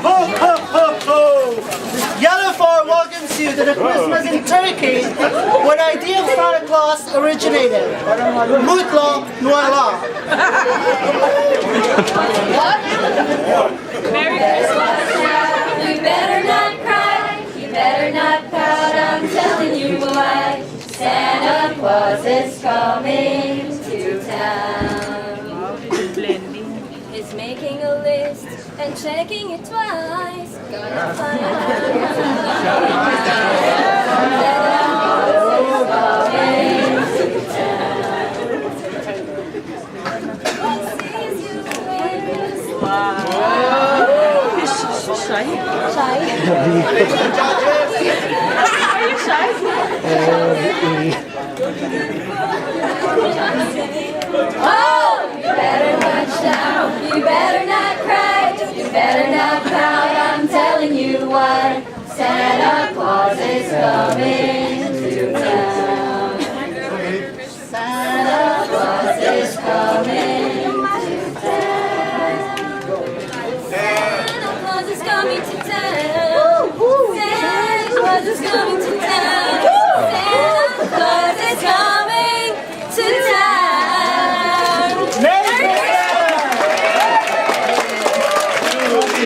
Ho, ho, ho, ho! Yellowfire welcomes you to the Christmas in Turkey, where the idea of Santa Claus originated. Mutlu Nuala. Merry Christmas. You better not cry, you better not pout, I'm telling you why. Santa Claus is coming to town. He's making a list and checking it twice. Gonna find out Santa Claus is coming to town. Sees you in the Shy? shy. Are you shy? Oh, you better not shout, you better not cry, you better not pout, I'm telling you why. Santa Claus is coming